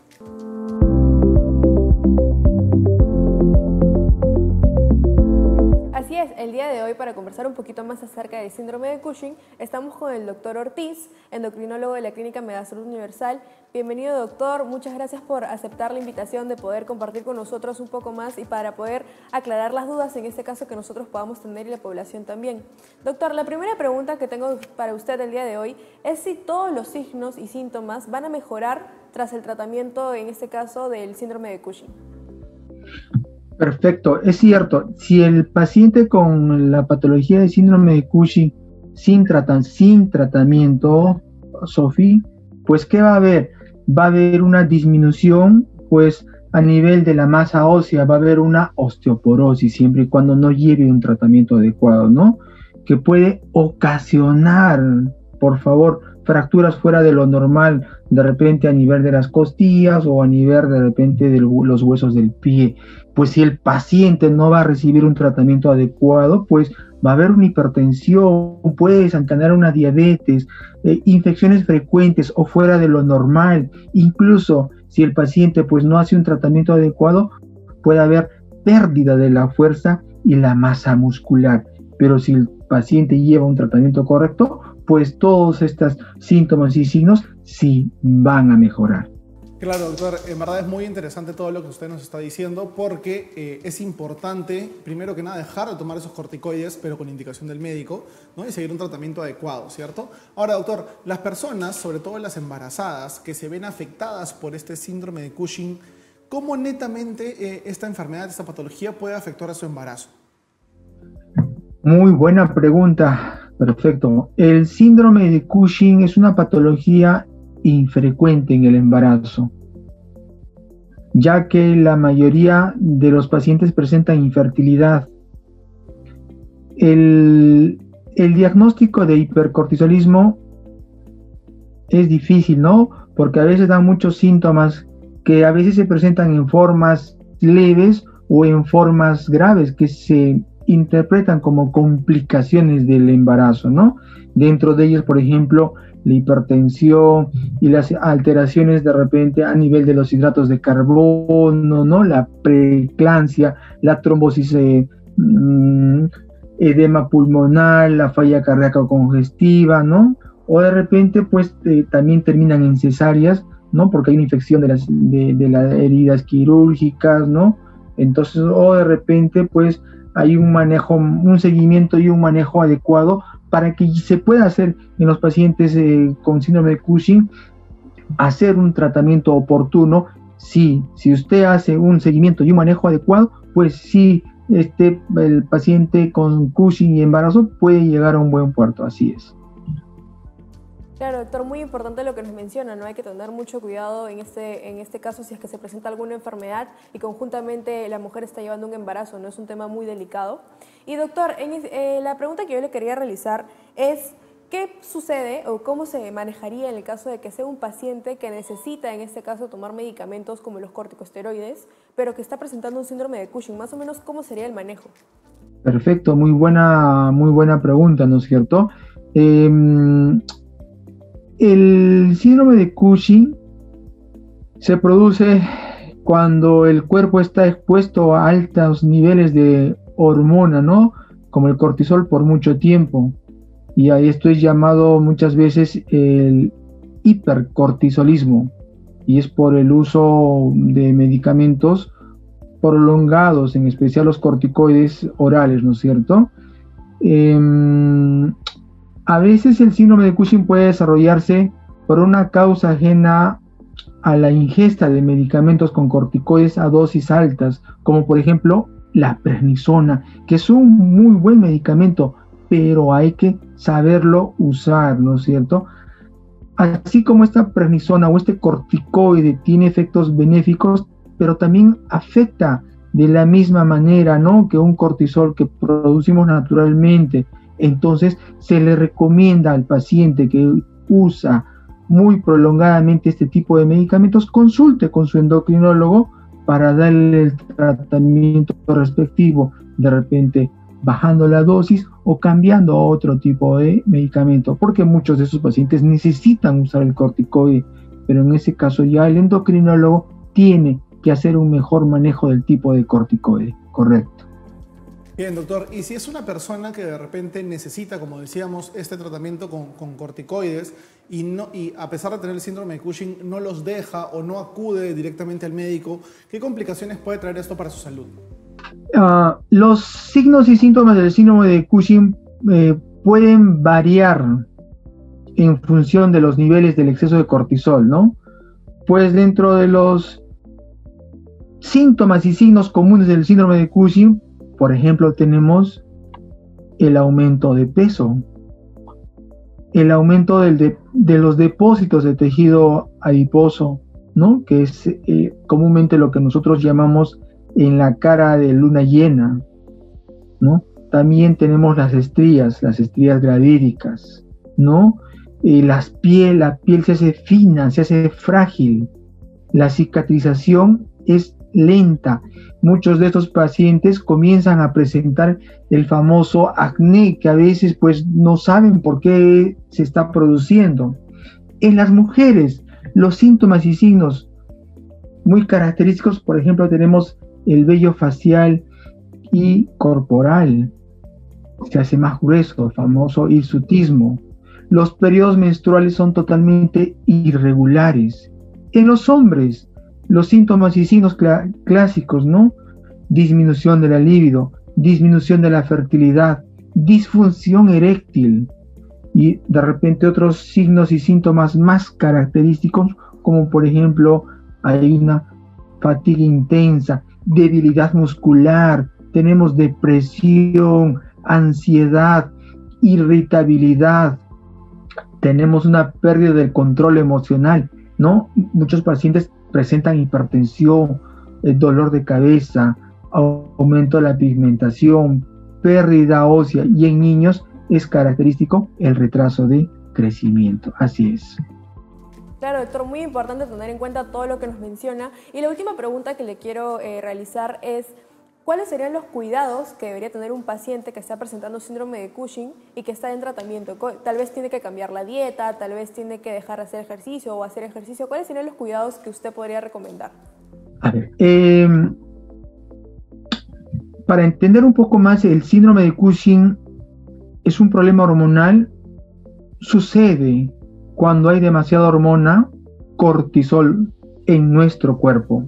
Así es, el día de hoy para conversar un poquito más acerca del síndrome de Cushing, estamos con el doctor Ortiz, endocrinólogo de la Clínica Megasalud Universal. Bienvenido, doctor, muchas gracias por aceptar la invitación de poder compartir con nosotros un poco más y para poder aclarar las dudas en este caso que nosotros podamos tener y la población también. Doctor, la primera pregunta que tengo para usted el día de hoy es si todos los signos y síntomas van a mejorar tras el tratamiento, en este caso, del síndrome de Cushing. Perfecto, es cierto, si el paciente con la patología de síndrome de Cushing sin tratamiento, Sofi, pues ¿qué va a haber? Va a haber una disminución, pues a nivel de la masa ósea, va a haber una osteoporosis siempre y cuando no lleve un tratamiento adecuado, ¿no? Que puede ocasionar, por favor, fracturas fuera de lo normal, de repente a nivel de las costillas o a nivel de repente de los huesos del pie. Pues si el paciente no va a recibir un tratamiento adecuado, pues va a haber una hipertensión, puede desencadenar una diabetes, infecciones frecuentes o fuera de lo normal. Incluso si el paciente pues no hace un tratamiento adecuado, puede haber pérdida de la fuerza y la masa muscular. Pero si el paciente lleva un tratamiento correcto, pues todos estos síntomas y signos sí van a mejorar. Claro, doctor, en verdad es muy interesante todo lo que usted nos está diciendo porque es importante, primero que nada, dejar de tomar esos corticoides, pero con indicación del médico, ¿no? Y seguir un tratamiento adecuado, ¿cierto? Ahora, doctor, las personas, sobre todo las embarazadas, que se ven afectadas por este síndrome de Cushing, ¿cómo netamente esta enfermedad, esta patología puede afectar a su embarazo? Muy buena pregunta. Perfecto. El síndrome de Cushing es una patología infrecuente en el embarazo, ya que la mayoría de los pacientes presentan infertilidad. El diagnóstico de hipercortisolismo es difícil, ¿no? Porque a veces dan muchos síntomas que a veces se presentan en formas leves o en formas graves que se interpretan como complicaciones del embarazo, ¿no? Dentro de ellos, por ejemplo, la hipertensión y las alteraciones de repente a nivel de los hidratos de carbono, ¿no? La preeclampsia, la trombosis, edema pulmonar, la falla cardíaca congestiva, ¿no? O de repente, pues, también terminan en cesáreas, ¿no? Porque hay una infección de las heridas quirúrgicas, ¿no? Entonces, o de repente, pues, hay un manejo, un seguimiento y un manejo adecuado para que se pueda hacer en los pacientes con síndrome de Cushing, hacer un tratamiento oportuno. Sí, si usted hace un seguimiento y un manejo adecuado, pues sí, el paciente con Cushing y embarazo puede llegar a un buen puerto, así es. Claro, doctor, muy importante lo que nos menciona, ¿no? Hay que tener mucho cuidado en este caso si es que se presenta alguna enfermedad y conjuntamente la mujer está llevando un embarazo, ¿no? Es un tema muy delicado. Y doctor, la pregunta que yo le quería realizar es ¿qué sucede o cómo se manejaría en el caso de que sea un paciente que necesita en este caso tomar medicamentos como los corticosteroides, pero que está presentando un síndrome de Cushing? Más o menos, ¿cómo sería el manejo? Perfecto, muy buena pregunta, ¿no es cierto? El síndrome de Cushing se produce cuando el cuerpo está expuesto a altos niveles de hormona, ¿no? como el cortisol por mucho tiempo, y a esto es llamado muchas veces el hipercortisolismo, y es por el uso de medicamentos prolongados, en especial los corticoides orales, ¿no es cierto? A veces el síndrome de Cushing puede desarrollarse por una causa ajena a la ingesta de medicamentos con corticoides a dosis altas, como por ejemplo la prednisona, que es un muy buen medicamento, pero hay que saberlo usar, ¿no es cierto? Así como esta prednisona o este corticoide tiene efectos benéficos, pero también afecta de la misma manera, ¿no?, que un cortisol que producimos naturalmente. Entonces se le recomienda al paciente que usa muy prolongadamente este tipo de medicamentos, consulte con su endocrinólogo para darle el tratamiento respectivo, de repente bajando la dosis o cambiando a otro tipo de medicamento, porque muchos de esos pacientes necesitan usar el corticoide, pero en ese caso ya el endocrinólogo tiene que hacer un mejor manejo del tipo de corticoide, correcto. Bien, doctor, y si es una persona que de repente necesita, como decíamos, este tratamiento con corticoides y a pesar de tener el síndrome de Cushing no los deja o no acude directamente al médico, ¿qué complicaciones puede traer esto para su salud? Los signos y síntomas del síndrome de Cushing pueden variar en función de los niveles del exceso de cortisol, ¿no? Pues dentro de los síntomas y signos comunes del síndrome de Cushing, por ejemplo, tenemos el aumento de peso, el aumento de los depósitos de tejido adiposo, ¿no?, que es comúnmente lo que nosotros llamamos en la cara de luna llena, ¿no? También tenemos las estrías gravídicas, ¿no? La piel se hace fina, se hace frágil, la cicatrización es lenta. Muchos de estos pacientes comienzan a presentar el famoso acné, que a veces pues no saben por qué se está produciendo. En las mujeres, los síntomas y signos muy característicos, por ejemplo, tenemos el vello facial y corporal, se hace más grueso, el famoso hirsutismo. Los periodos menstruales son totalmente irregulares. En los hombres, los síntomas y signos clásicos, ¿no? Disminución de la libido, disminución de la fertilidad, disfunción eréctil y de repente otros signos y síntomas más característicos, como por ejemplo hay una fatiga intensa, debilidad muscular, tenemos depresión, ansiedad, irritabilidad, tenemos una pérdida del control emocional, ¿no? Muchos pacientes presentan hipertensión, dolor de cabeza, aumento de la pigmentación, pérdida ósea, y en niños es característico el retraso de crecimiento. Así es. Claro, doctor, muy importante tener en cuenta todo lo que nos menciona. Y la última pregunta que le quiero realizar es, ¿cuáles serían los cuidados que debería tener un paciente que está presentando síndrome de Cushing y que está en tratamiento? Tal vez tiene que cambiar la dieta, tal vez tiene que dejar de hacer ejercicio o hacer ejercicio. ¿Cuáles serían los cuidados que usted podría recomendar? A ver, para entender un poco más, el síndrome de Cushing es un problema hormonal. Sucede cuando hay demasiada hormona, cortisol, en nuestro cuerpo.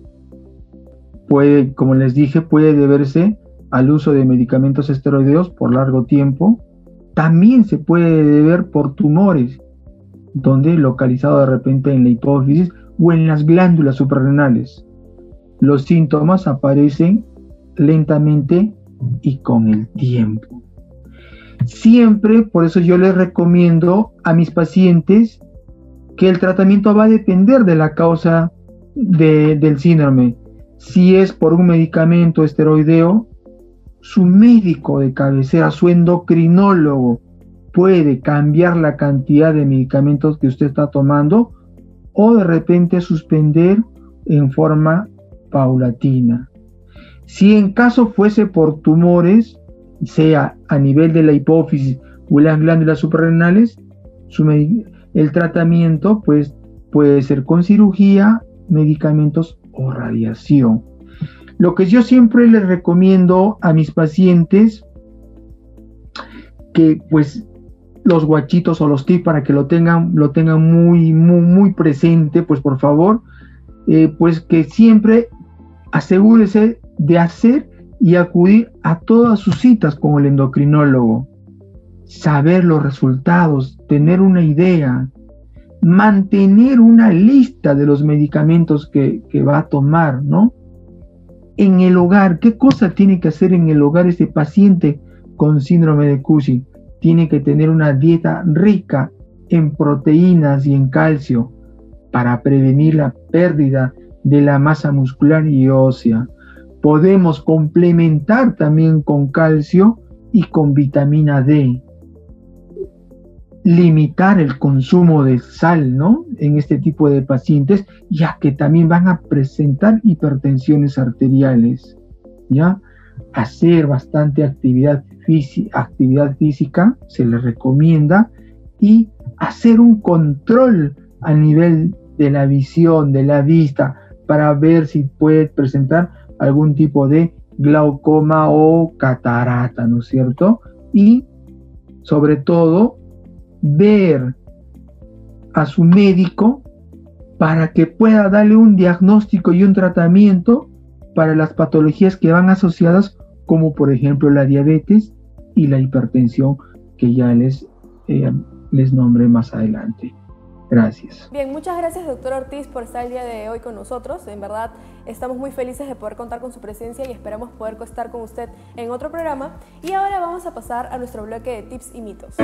Puede, como les dije, puede deberse al uso de medicamentos esteroideos por largo tiempo. También se puede deber por tumores, donde localizado de repente en la hipófisis o en las glándulas suprarrenales. Los síntomas aparecen lentamente y con el tiempo. Siempre, por eso yo les recomiendo a mis pacientes que el tratamiento va a depender de la causa del síndrome. Si es por un medicamento esteroideo, su médico de cabecera, su endocrinólogo, puede cambiar la cantidad de medicamentos que usted está tomando o de repente suspender en forma paulatina. Si en caso fuese por tumores, sea a nivel de la hipófisis o las glándulas suprarrenales, el tratamiento pues, puede ser con cirugía, medicamentos o radiación. Lo que yo siempre les recomiendo a mis pacientes que pues los guachitos o los tips para que lo tengan muy presente, pues por favor, pues que siempre asegúrese de hacer y acudir a todas sus citas con el endocrinólogo, saber los resultados, tener una idea, mantener una lista de los medicamentos que va a tomar, ¿no? En el hogar, ¿qué cosa tiene que hacer en el hogar este paciente con síndrome de Cushing? Tiene que tener una dieta rica en proteínas y en calcio para prevenir la pérdida de la masa muscular y ósea. Podemos complementar también con calcio y con vitamina D. Limitar el consumo de sal, ¿no? En este tipo de pacientes, ya que también van a presentar hipertensiones arteriales, ¿ya? Hacer bastante actividad física se les recomienda, y hacer un control a nivel de la visión, de la vista, para ver si puede presentar algún tipo de glaucoma o catarata, ¿no es cierto? Y sobre todo, ver a su médico para que pueda darle un diagnóstico y un tratamiento para las patologías que van asociadas, como por ejemplo la diabetes y la hipertensión, que ya les nombré más adelante. Gracias. Bien, muchas gracias, doctor Ortiz, por estar el día de hoy con nosotros. En verdad, estamos muy felices de poder contar con su presencia y esperamos poder estar con usted en otro programa. Y ahora vamos a pasar a nuestro bloque de tips y mitos.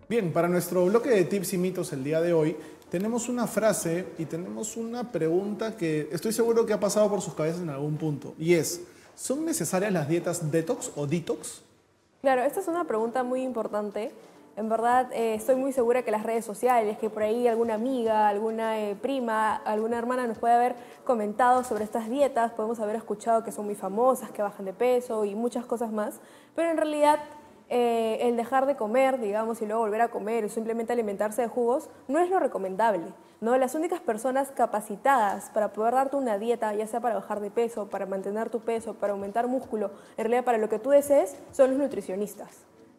Bien, para nuestro bloque de tips y mitos el día de hoy, tenemos una frase y tenemos una pregunta que estoy seguro que ha pasado por sus cabezas en algún punto. Y es, ¿son necesarias las dietas detox o detox? Claro, esta es una pregunta muy importante. En verdad, estoy muy segura que las redes sociales, que por ahí alguna amiga, alguna prima, alguna hermana nos puede haber comentado sobre estas dietas, podemos haber escuchado que son muy famosas, que bajan de peso y muchas cosas más, pero en realidad el dejar de comer, digamos, y luego volver a comer o simplemente alimentarse de jugos no es lo recomendable, ¿no? Las únicas personas capacitadas para poder darte una dieta, ya sea para bajar de peso, para mantener tu peso, para aumentar músculo, en realidad para lo que tú desees, son los nutricionistas,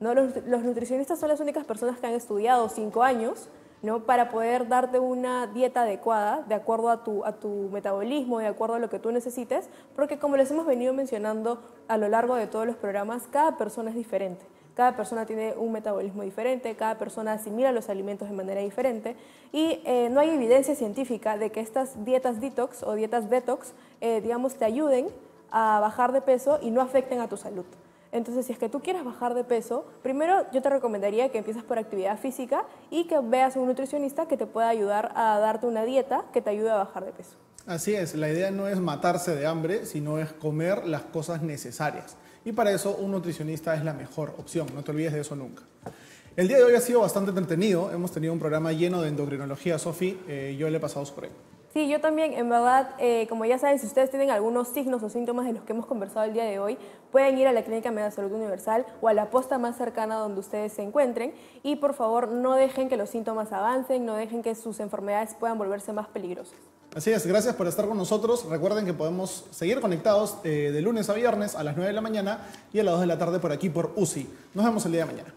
¿no? Los nutricionistas son las únicas personas que han estudiado 5 años, ¿no? Para poder darte una dieta adecuada, de acuerdo a tu metabolismo, de acuerdo a lo que tú necesites, porque como les hemos venido mencionando a lo largo de todos los programas, cada persona es diferente. Cada persona tiene un metabolismo diferente, cada persona asimila los alimentos de manera diferente y no hay evidencia científica de que estas dietas detox o dietas detox, digamos, te ayuden a bajar de peso y no afecten a tu salud. Entonces, si es que tú quieres bajar de peso, primero yo te recomendaría que empieces por actividad física y que veas a un nutricionista que te pueda ayudar a darte una dieta que te ayude a bajar de peso. Así es, la idea no es matarse de hambre, sino es comer las cosas necesarias. Y para eso un nutricionista es la mejor opción, no te olvides de eso nunca. El día de hoy ha sido bastante entretenido, hemos tenido un programa lleno de endocrinología, Sofi, yo le he pasado su premio. Sí, yo también, en verdad, como ya saben, si ustedes tienen algunos signos o síntomas de los que hemos conversado el día de hoy, pueden ir a la Clínica Meda Salud Universal o a la posta más cercana donde ustedes se encuentren y por favor no dejen que los síntomas avancen, no dejen que sus enfermedades puedan volverse más peligrosas. Así es, gracias por estar con nosotros. Recuerden que podemos seguir conectados de lunes a viernes a las 9 de la mañana y a las 2 de la tarde por aquí por UCI. Nos vemos el día de mañana.